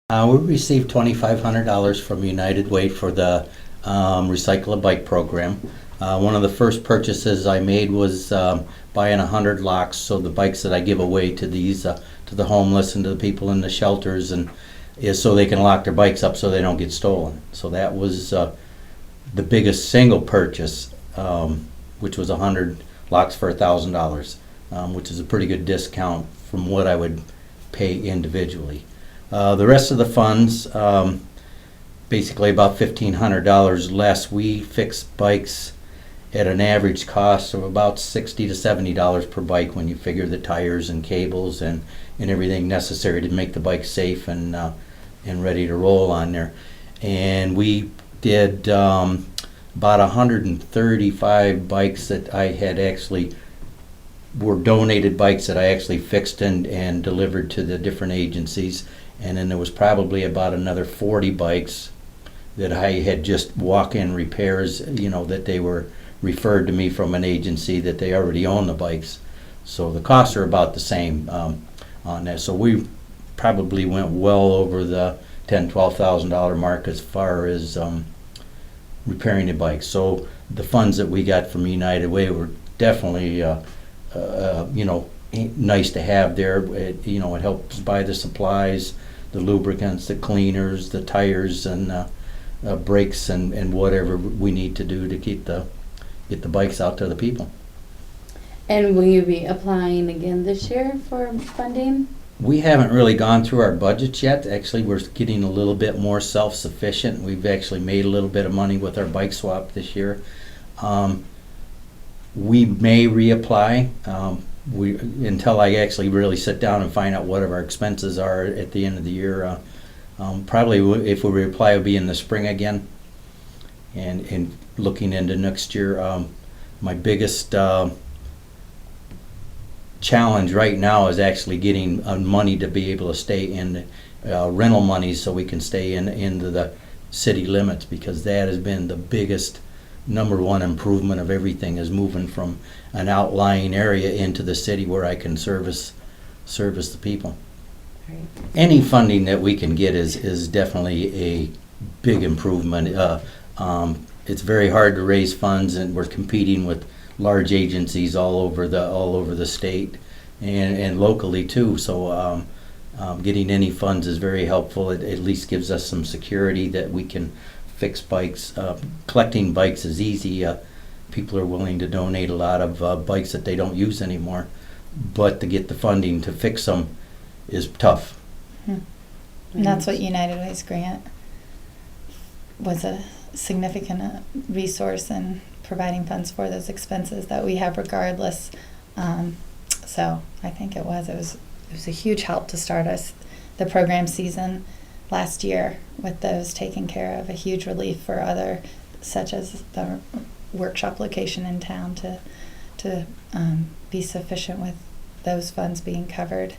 We received $2,500 from United Way for the Recycle a Bike program. One of the first purchases I made was buying 100 locks, so the bikes that I give away to to the homeless and to the people in the shelters, and is so they can lock their bikes up so they don't get stolen. So that was the biggest single purchase, which was 100 locks for $1,000, which is a pretty good discount from what I would pay individually. The rest of the funds, basically about $1,500 less. We fix bikes at an average cost of about $60 to $70 per bike when you figure the tires and cables and everything necessary to make the bike safe and ready to roll on there. And we did about 135 bikes that I had actually were donated bikes that I actually fixed and delivered to the different agencies. And then there was probably about another 40 bikes that I had just walk-in repairs, that they were referred to me from an agency that they already own the bikes. So the costs are about the same on that. So we probably went well over the $10,000-$12,000 mark as far as repairing the bikes. So the funds that we got from United Way were definitely, nice to have there. It helps buy the supplies, the lubricants, the cleaners, the tires, and brakes, and whatever we need to do to get the bikes out to the people. And will you be applying again this year for funding? We haven't really gone through our budgets yet. Actually, we're getting a little bit more self-sufficient. We've actually made a little bit of money with our bike swap this year. We may reapply until I actually really sit down and find out what our expenses are at the end of the year. Probably if we reapply, it'll be in the spring again. And looking into next year, my biggest challenge right now is actually getting money to be able to stay in rental money so we can stay into the city limits, because that has been the biggest number one improvement of everything, is moving from an outlying area into the city where I can service the people. Right. Any funding that we can get is definitely a big improvement. It's very hard to raise funds, and we're competing with large agencies all over the state and locally too. So getting any funds is very helpful. It at least gives us some security that we can fix bikes. Collecting bikes is easy. People are willing to donate a lot of bikes that they don't use anymore, but to get the funding to fix them is tough. And that's what United Way's grant was, a significant resource in providing funds for those expenses that we have regardless. So I think it was a huge help to start us the program season last year with those taken care of, a huge relief for other, such as the workshop location in town, to be sufficient with those funds being covered.